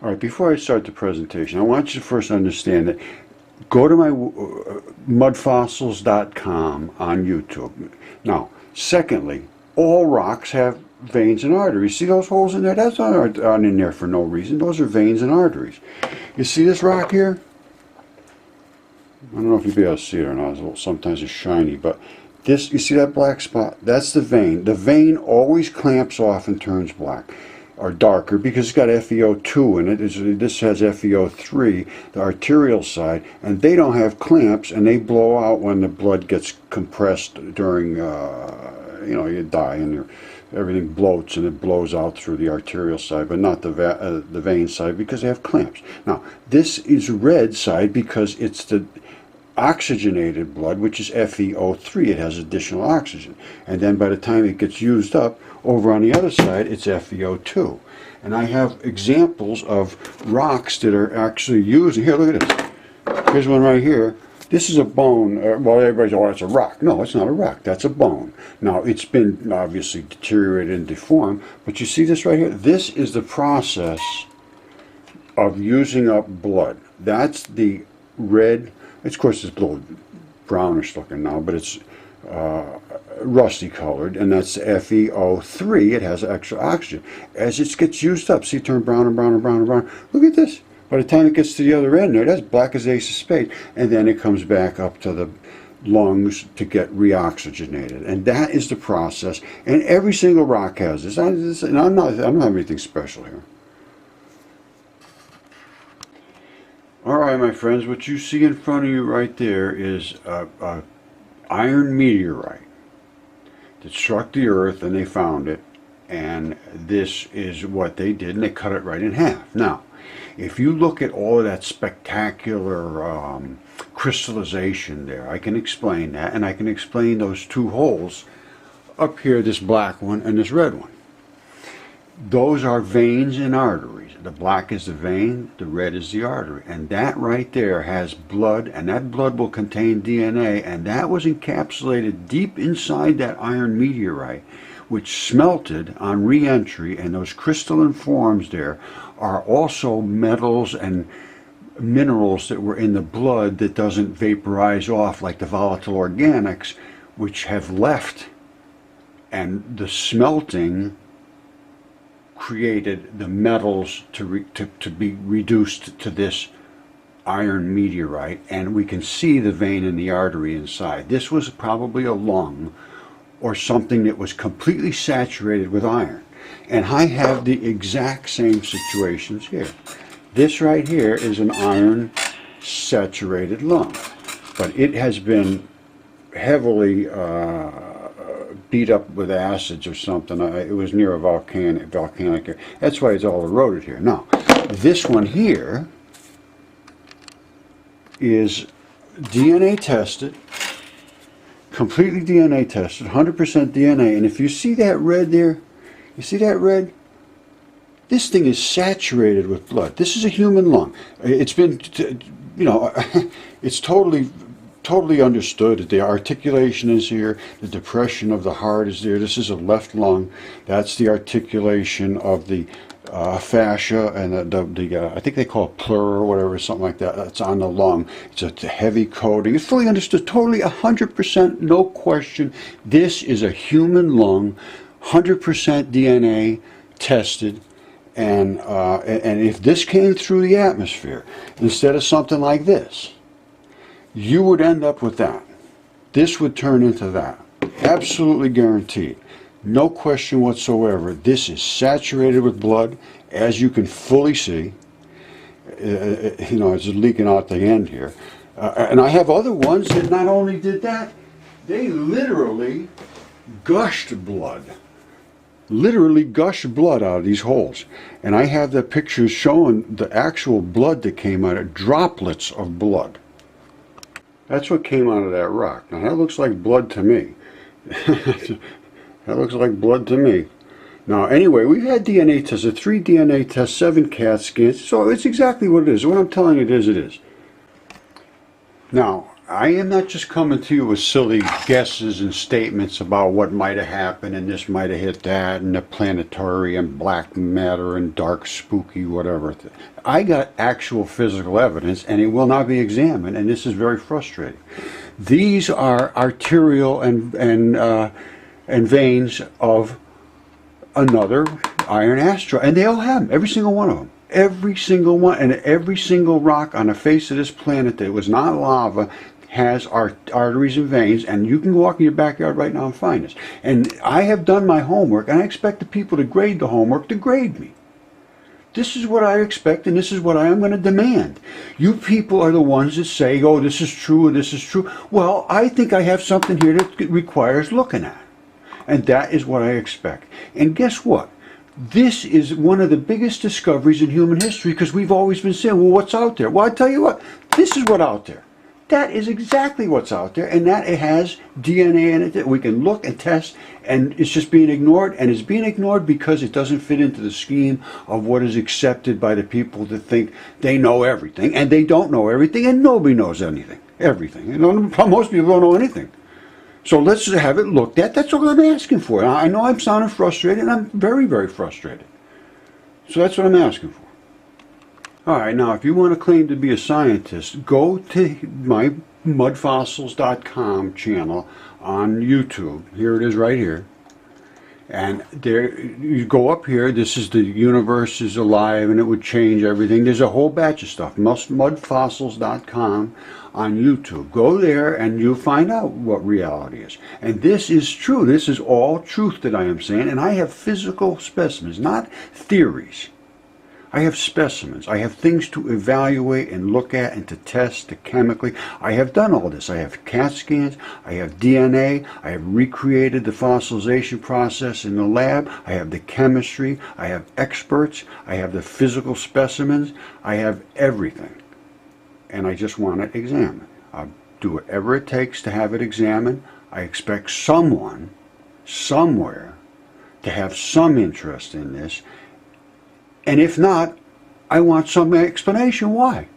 All right, before I start the presentation, I want you to first understand that go to my mudfossils.com on YouTube. Now, secondly, all rocks have veins and arteries. See those holes in there? That's not in there for no reason. Those are veins and arteries. You see this rock here? I don't know if you'll be able to see it or not. Sometimes it's shiny, but this, you see that black spot? That's the vein. The vein always clamps off and turns black or darker because it's got FeO2 in it. This has FeO3, the arterial side, and they don't have clamps, and they blow out when the blood gets compressed during, you die and everything bloats and it blows out through the arterial side, but not the vein side because they have clamps. Now, this is red side because it's the oxygenated blood, which is FeO3. It has additional oxygen, and then by the time it gets used up, over on the other side it's FeO2. And I have examples of rocks that are actually used. Here, look at this. Here's one right here. This is a bone. Well, everybody's, oh, it's a rock. No, it's not a rock. That's a bone. Now, it's been obviously deteriorated and deformed, but you see this right here? This is the process of using up blood. That's the red. Of course, it's a little brownish looking now, but it's rusty colored, and that's FeO3. It has extra oxygen. As it gets used up, see it turn brown and brown and brown and brown. Look at this. By the time it gets to the other end there, that's black as ace of spades, and then it comes back up to the lungs to get reoxygenated, and that is the process. And every single rock has this. I don't have anything special here. All right, my friends, what you see in front of you right there is a iron meteorite that struck the earth, and they found it, and this is what they did, and they cut it right in half. Now, if you look at all of that spectacular crystallization there, I can explain that, and I can explain those two holes up here, this black one and this red one. Those are veins and arteries. The black is the vein, the red is the artery, and that right there has blood, and that blood will contain DNA, and that was encapsulated deep inside that iron meteorite, which smelted on re-entry, and those crystalline forms there are also metals and minerals that were in the blood that doesn't vaporize off like the volatile organics, which have left, and the smelting created the metals to be reduced to this iron meteorite, and we can see the vein and the artery inside. This was probably a lung or something that was completely saturated with iron. And I have the exact same situations here. This right here is an iron saturated lung, but it has been heavily beat up with acids or something. It was near a volcanic area. That's why it's all eroded here. Now, this one here is DNA tested, completely DNA tested, 100% DNA. And if you see that red there, you see that red? This thing is saturated with blood. This is a human lung. It's been, it's totally understood that the articulation is here, the depression of the heart is there. This is a left lung. That's the articulation of the fascia and I think they call it pleural or whatever, something like that. That's on the lung. It's a heavy coating. It's fully understood, totally 100%, no question. This is a human lung, 100% DNA tested. And if this came through the atmosphere instead of something like this, you would end up with that. This would turn into that. Absolutely guaranteed. No question whatsoever. This is saturated with blood, as you can fully see. It's leaking out the end here. And I have other ones that not only did that, they literally gushed blood. Literally gushed blood out of these holes. And I have the pictures showing the actual blood that came out of droplets of blood. That's what came out of that rock. Now that looks like blood to me. That looks like blood to me. Now anyway, we've had DNA tests, 3 DNA tests, 7 CAT scans, so it's exactly what it is. What I'm telling you it is, it is. Now, I am not just coming to you with silly guesses and statements about what might have happened and this might have hit that and the planetary and black matter and dark spooky whatever. I got actual physical evidence and it will not be examined, and this is very frustrating. These are arterial and veins of another iron asteroid, and they all have them, every single one of them. Every single one, and every single rock on the face of this planet that was not lava has arteries and veins, and you can walk in your backyard right now and find this. And I have done my homework, and I expect the people to grade the homework to grade me. This is what I expect, and this is what I am going to demand. You people are the ones that say, oh, this is true, or this is true. Well, I think I have something here that requires looking at. And that is what I expect. And guess what? This is one of the biggest discoveries in human history, because we've always been saying, well, what's out there? Well, I tell you what, this is what's out there. That is exactly what's out there, and that it has DNA in it that we can look and test, and it's just being ignored, and it's being ignored because it doesn't fit into the scheme of what is accepted by the people that think they know everything, and they don't know everything, and nobody knows anything, everything. You know, most people don't know anything. So let's have it looked at. That's all I'm asking for. I know I'm sounding frustrated, and I'm very, very frustrated. So that's what I'm asking for. All right, now if you want to claim to be a scientist, go to my mudfossils.com channel on YouTube. Here it is right here. And there, you go up here, this is the universe is alive and it would change everything. There's a whole batch of stuff. Mudfossils.com on YouTube. Go there and you'll find out what reality is. And this is true. This is all truth that I am saying. And I have physical specimens, not theories. I have specimens. I have things to evaluate and look at and to test chemically. I have done all this. I have CAT scans. I have DNA. I have recreated the fossilization process in the lab. I have the chemistry. I have experts. I have the physical specimens. I have everything. And I just want it examined. I'll do whatever it takes to have it examined. I expect someone, somewhere, to have some interest in this. And if not, I want some explanation why.